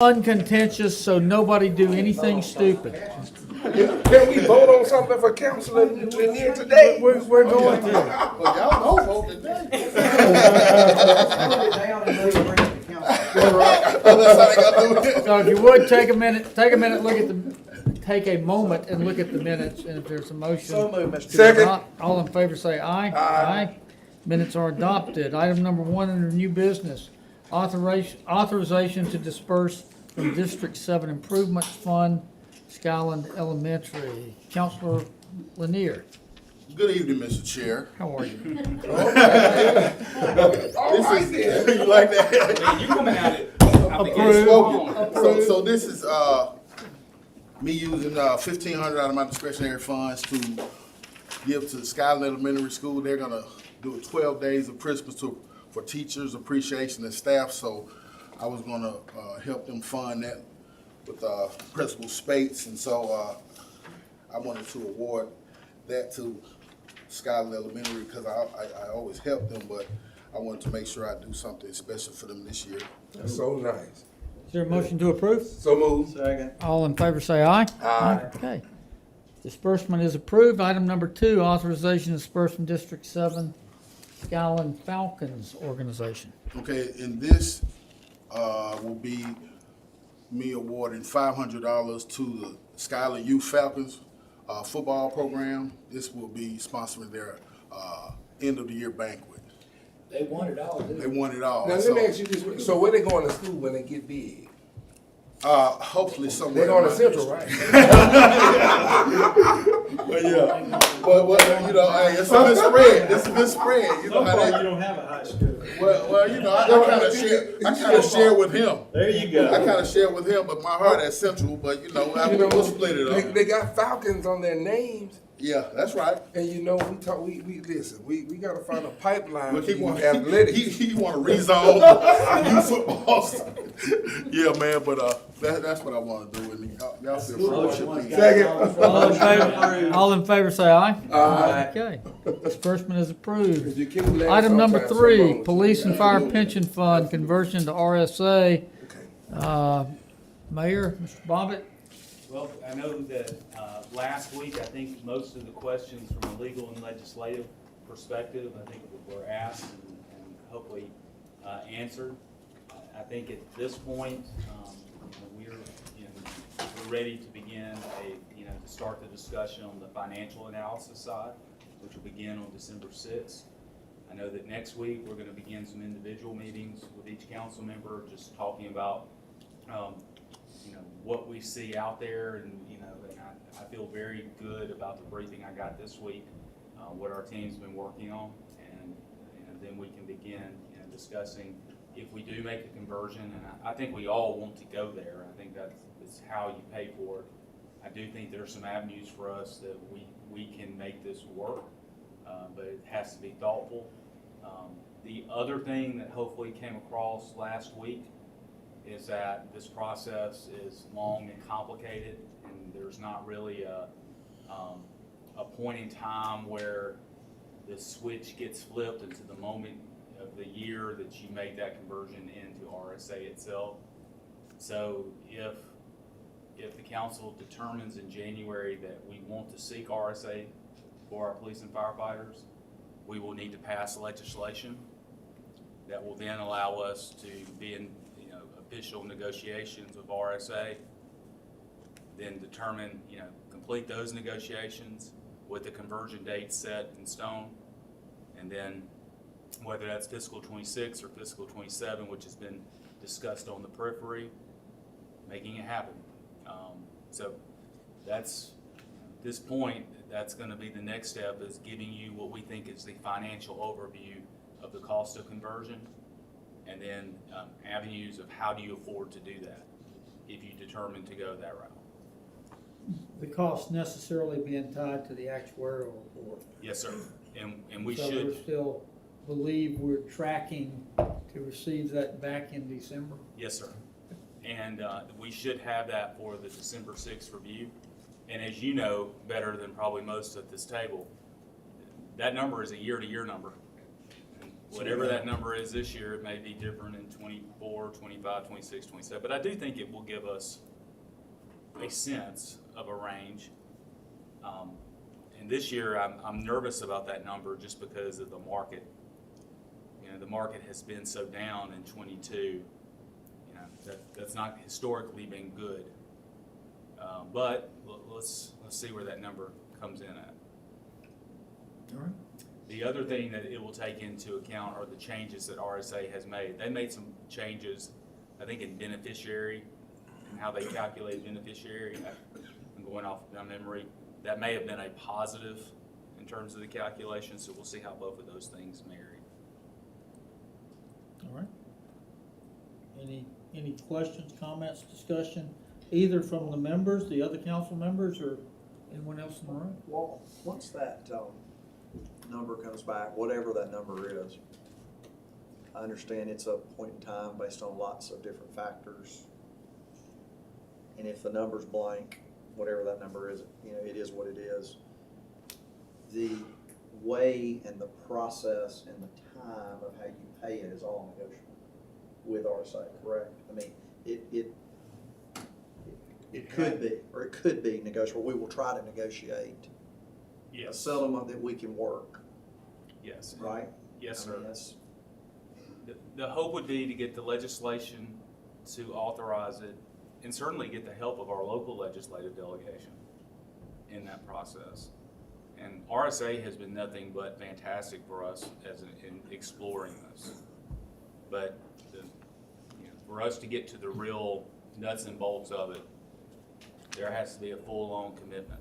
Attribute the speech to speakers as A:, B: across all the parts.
A: uncontentious, so nobody do anything stupid.
B: Can we vote on something for Councilor Lanier today?
A: We're going to.
C: Well, y'all know vote today.
A: So if you would, take a minute, take a moment and look at the minutes, and if there's a motion.
C: So moved, Mr.
B: Second.
A: All in favor say aye. Aye. Minutes are adopted. Item number 1 under new business, authorization to disperse from District 7 Improvements Fund, Skyland Elementary. Counselor Lanier,
C: Good evening, Mr. Chair.
A: how are you?
B: All right then.
C: You like that?
D: You coming at it?
A: Approved.
C: So this is, me using, $1,500 out of my discretionary funds to give to Skyland Elementary School. They're gonna do 12 days of Christmas for teachers appreciation and staff, so I was gonna, help them fund that with, Principal Spates, and so, I wanted to award that to Skyland Elementary because I always help them, but I wanted to make sure I do something special for them this year.
B: That's so nice.
A: Is there a motion to approve?
B: So moved.
D: Second.
A: All in favor say aye.
B: Aye.
A: Okay. Disbursement is approved. Item number 2, authorization to disperse from District 7 Skyland Falcons Organization.
C: Okay, and this will be me awarding $500 to the Skyland Youth Falcons football program. This will be sponsoring their end of the year banquet.
D: They want it all,
C: They want it all.
B: Now let
C: So,
B: me ask you this: so where they going to school when they get big?
C: hopefully somewhere.
B: They going to
C: around
B: Central,
C: this-
B: right?
C: But yeah, but you know, hey, it's a good spread. It's a good spread. You know how
D: You
C: that.
D: don't have a high school.
C: Well, you know, I kind of share. I kind of share with him.
D: There you go.
C: I kind of share with him, but my heart at Central. But you know, we'll split it up.
B: They got Falcons on their names,
C: Yeah, that's right.
B: and you know we listen. We got to find a pipeline
C: But
B: for
C: he
B: these
C: want
B: athletics.
C: he want to rezone youth football. Yeah, man. But that's what I want to do. And y'all feel free.
B: Second.
A: All in favor say aye.
B: Aye.
A: Okay. Disbursement is approved.
B: You can laugh
A: Item number
B: sometimes,
A: 3,
B: some
A: Police and Fire Pension Fund conversion to RSA. Mayor, Mr. Bobbitt?
E: Well, I know that last week, I think most of the questions from a legal and legislative perspective, I think were asked and hopefully answered. I think at this point, we're ready to begin to start the discussion on the financial analysis side, which will begin on December 6th. I know that next week, we're going to begin some individual meetings with each council member, just talking about what we see out there, and I feel very good about the briefing I got this week, what our team's been working on, and then we can begin discussing if we do make a conversion, and I think we all want to go there. I think that's how you pay for it. I do think there's some avenues for us that we can make this work, but it has to be thoughtful. The other thing that hopefully came across last week is that this process is long and complicated, and there's not really a point in time where the switch gets flipped into the moment of the year that you make that conversion into RSA itself. So if the council determines in January that we want to seek RSA for our police and firefighters, we will need to pass legislation that will then allow us to be in official negotiations with RSA, then determine, complete those negotiations with the conversion date set in stone, and then whether that's fiscal 26 or fiscal 27, which has been discussed on the periphery, making it happen. So that's, at this point, that's going to be the next step, is giving you what we think is the financial overview of the cost of conversion, and then avenues of how do you afford to do that if you determine to go that route.
A: The cost necessarily being tied to the actuarial report.
C: Yes, sir. And we
A: So
C: should.
A: we still believe we're tracking to receive that back in December?
C: Yes, sir. And we should have that for the December 6th review. And as you know better than probably most at this table, that number is a year-to-year number. And
E: whatever that number is this year, it may be different in 24, 25, 26, 27. But I do think it will give us a sense of a range. And this year, I'm nervous about that number just because of the market. You know, the market has been so down in 22. You know, that's not historically been good. But let's see where that number comes in at.
A: All right.
E: The other thing that it will take into account are the changes that RSA has made. They made some changes, I think, in beneficiary and how they calculate beneficiary. I'm going off my memory. That may have been a positive in terms of the calculation, so we'll see how both of those things marry.
A: All right. Any questions, comments, discussion, either from the members, the other council members, or anyone else in the room?
F: Well, once that number comes back, whatever that number is, I understand it's a point in time based on lots of different factors. And if the number's blank, whatever that number is, you know, it is what it is. The way and the process and the time of how you pay it is all negotiable with RSA, correct? I mean, it could be, or it could be negotiable. We will try to negotiate a settlement that we can work,
E: Yes.
F: right?
E: Yes,
F: I mean,
E: sir.
F: that's-
E: The hope would be to get the legislation to authorize it and certainly get the help of our local legislative delegation in that process. And RSA has been nothing but fantastic for us in exploring this. But for us to get to the real nuts and bolts of it, there has to be a full-on commitment.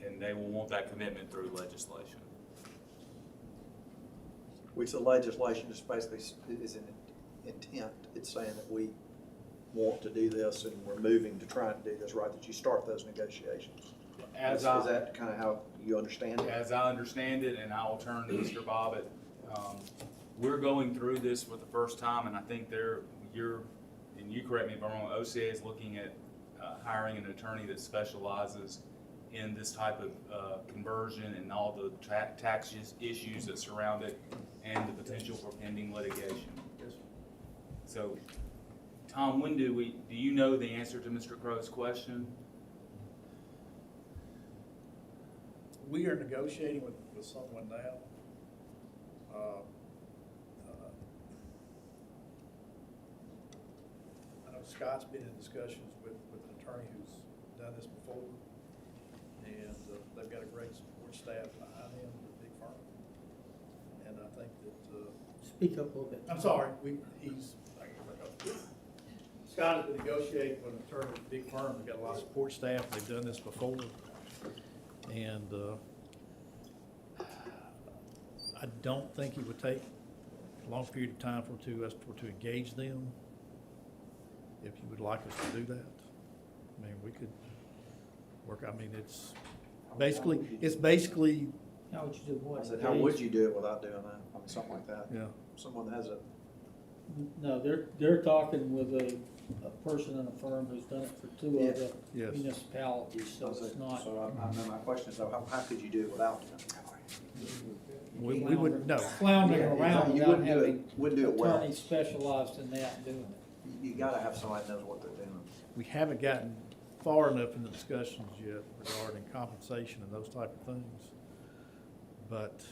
E: And they will want that commitment through legislation.
F: Which the legislation just basically is an intent. It's saying that we want to do this and we're moving to try and do this, right? That you start those negotiations. Is that kind of how you understand it?
E: As I understand it, and I will turn to Mr. Bobbitt, we're going through this for the first time, and I think and you correct me if I'm wrong, OCA is looking at hiring an attorney that specializes in this type of conversion and all the tax issues that surround it and the potential for pending litigation. So, Tom, do you know the answer to Mr. Crow's question?
G: We are negotiating with someone now. I know Scott's been in discussions with an attorney who's done this before, and they've got a great support staff behind them, a big firm. And I think that,
A: Speak up a little bit.
G: I'm sorry, Scott has been negotiating with an attorney with a big firm. They've got a lot of support staff. They've done this before. And I don't think it would take a long period of time for us to engage them. If you would like us to do that, I mean, we could work. I mean, it's basically.
A: How would you do what?
F: I said, how would you do it without doing that? I mean, something like that.
G: Yeah.
F: Someone that has a.
A: No, they're talking with a person in a firm who's done it for two of the
G: Yes.
A: municipalities, so it's not.
F: So I know my question is, though, how could you do it without doing it?
G: We would no.
A: Floundering around
F: You
A: without
F: wouldn't do it-
A: having
F: wouldn't do it well.
A: attorneys specialized in that doing it.
F: You gotta have somebody that knows what they're doing.
G: We haven't gotten far enough in the discussions yet regarding compensation and those type of things. But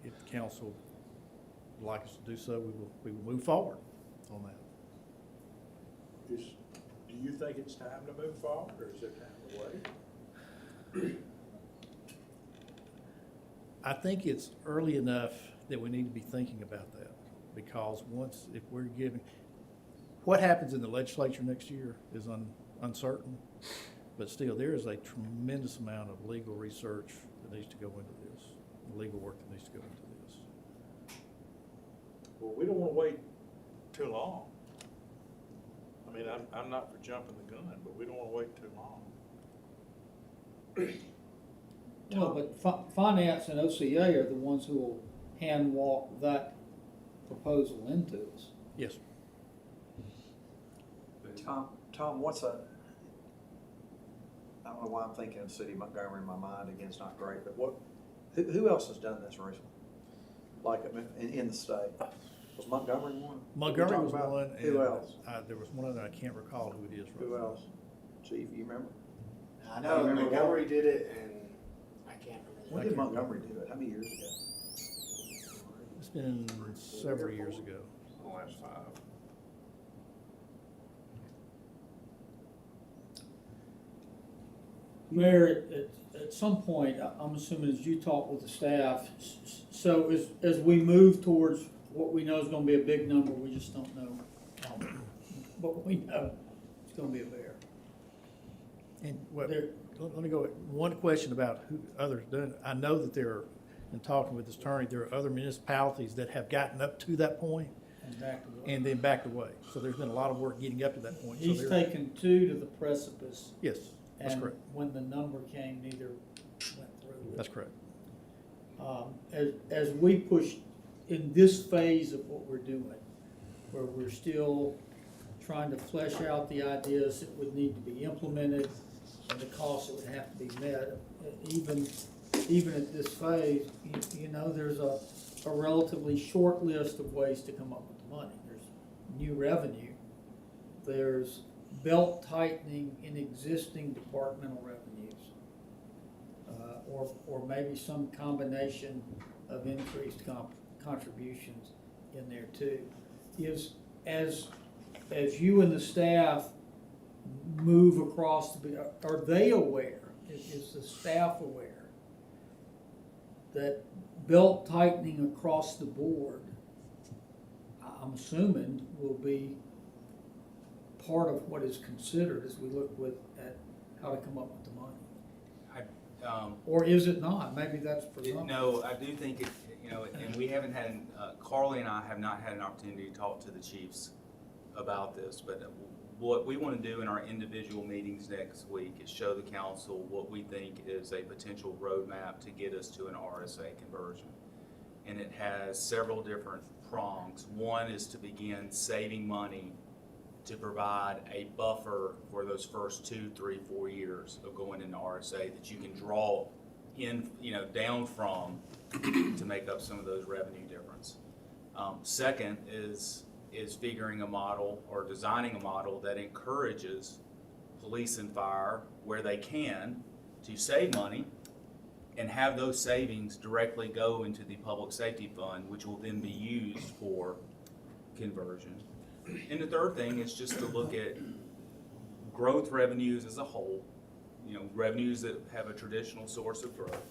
G: if the council would like us to do so, we will move forward on that.
H: Do you think it's time to move forward, or is it time to wait?
G: I think it's early enough that we need to be thinking about that, because if we're giving, what happens in the legislature next year is uncertain, but still, there is a tremendous amount of legal research that needs to go into this, legal work that needs to go into this.
H: Well, we don't want to wait too long. I mean, I'm not for jumping the gun, but we don't want to wait too long.
A: Well, but finance and OCA are the ones who will hand walk that proposal into us.
G: Yes.
F: Tom, I don't know why I'm thinking of the city of Montgomery in my mind. Again, it's not great, but who else has done this recently? like in the state? Was Montgomery one?
G: Montgomery
F: Talk
G: was
F: about
G: one.
F: Who
G: and,
F: else?
G: There was one other, I can't recall who it is. right
F: Who
G: now.
F: else? Chief, you remember?
I: I know
F: Remember
I: Montgomery did it, and I can't
F: When
I: remember.
F: did Montgomery do it? How many years ago?
G: It's been several years ago.
B: The last 5.
A: Mayor, at some point, I'm assuming as you talk with the staff, so as we move towards what we know is gonna be a big number, we just don't know. But we know it's gonna be a bear.
G: And what,
A: There-
G: let me go, one question about who others done. I know that there are, in talking with this attorney, there are other municipalities that have gotten up to that point
A: And back to the-
G: and then backed away. So there's been a lot of work getting up to that point. So
A: He's
G: there-
A: taken 2 to the precipice,
G: Yes, that's
A: and
G: correct.
A: when the number came, neither went through.
G: That's correct.
A: As we push in this phase of what we're doing, where we're still trying to flesh out the ideas that would need to be implemented and the costs that would have to be met, even at this phase, you know, there's a relatively short list of ways to come up with the money. There's new revenue, there's belt tightening in existing departmental revenues, or maybe some combination of increased contributions in there too. As you and the staff move across, are they aware, is the staff aware that belt tightening across the board, I'm assuming, will be part of what is considered as we look at how to come up with the money? Or is it not? Maybe that's presumptive.
E: No, I do think it, you know, and we haven't had, Carly and I have not had an opportunity to talk to the chiefs about this, but what we want to do in our individual meetings next week is show the council what we think is a potential roadmap to get us to an RSA conversion. And it has several different prongs. One is to begin saving money to provide a buffer for those first 2, 3, 4 years of going into RSA that you can draw in, you know, down from to make up some of those revenue difference. Second is figuring a model or designing a model that encourages police and fire where they can to save money and have those savings directly go into the public safety fund, which will then be used for conversion. And the third thing is just to look at growth revenues as a whole, you know, revenues that have a traditional source of growth,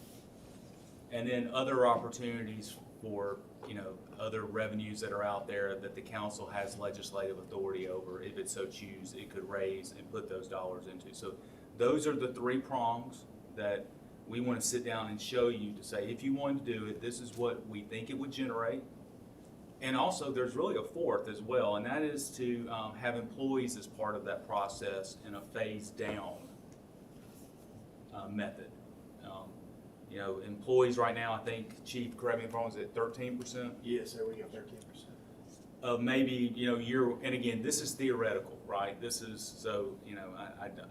E: and then other opportunities for, you know, other revenues that are out there that the council has legislative authority over. If it so choose, it could raise and put those dollars into. So those are the 3 prongs that we want to sit down and show you to say, if you want to do it, this is what we think it would generate. And also, there's really a 4th as well, and that is to have employees as part of that process in a phased down method. You know, employees right now, I think, Chief, correct me if I'm wrong, is at 13%?
I: Yes, there we go, 13%.
E: Of maybe, you know, and again, this is theoretical, right? This is, so, you know,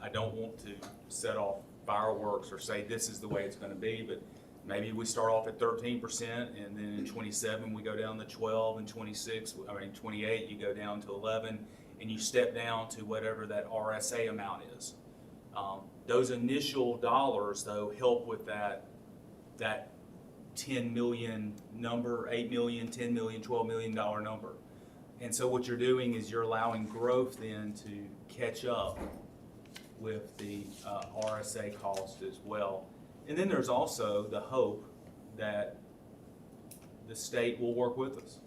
E: I don't want to set off fireworks or say this is the way it's gonna be, but maybe we start off at 13%, and then in 27 we go down to 12, and 28 you go down to 11, and you step down to whatever that RSA amount is. Those initial dollars, though, help with that 10 million number, 8 million, 10 million, $12 million number. And so what you're doing is you're allowing growth then to catch up with the RSA cost as well. And then there's also the hope that the state will work with us.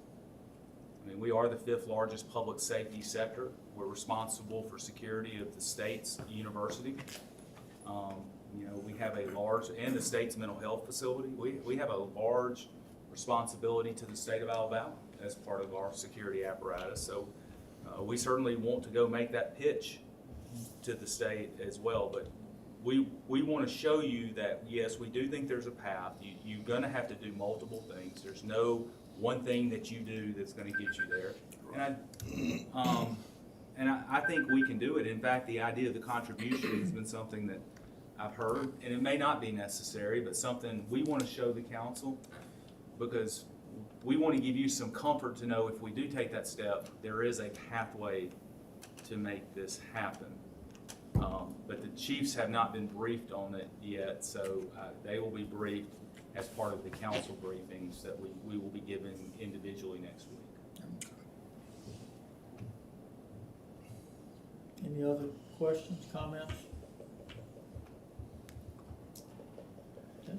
E: I mean, we are the 5th largest public safety sector. We're responsible for security of the state's university. You know, we have a large, and the state's mental health facility. We have a large responsibility to the state of Alabama as part of our security apparatus. So we certainly want to go make that pitch to the state as well. But we want to show you that, yes, we do think there's a path. You're going to have to do multiple things. There's no one thing that you do that's going to get you there. And I think we can do it. In fact, the idea of the contribution has been something that I've heard, and it may not be necessary, but something we want to show the council, because we want to give you some comfort to know if we do take that step, there is a pathway to make this happen. But the chiefs have not been briefed on it yet, so they will be briefed as part of the council briefings that we will be giving individually next week.
A: Any other questions, comments? Okay.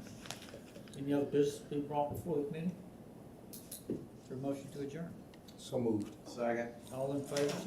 A: Any other business to be brought before the committee? Is there a motion to adjourn?
B: So moved.
I: Second.
A: All in favor, say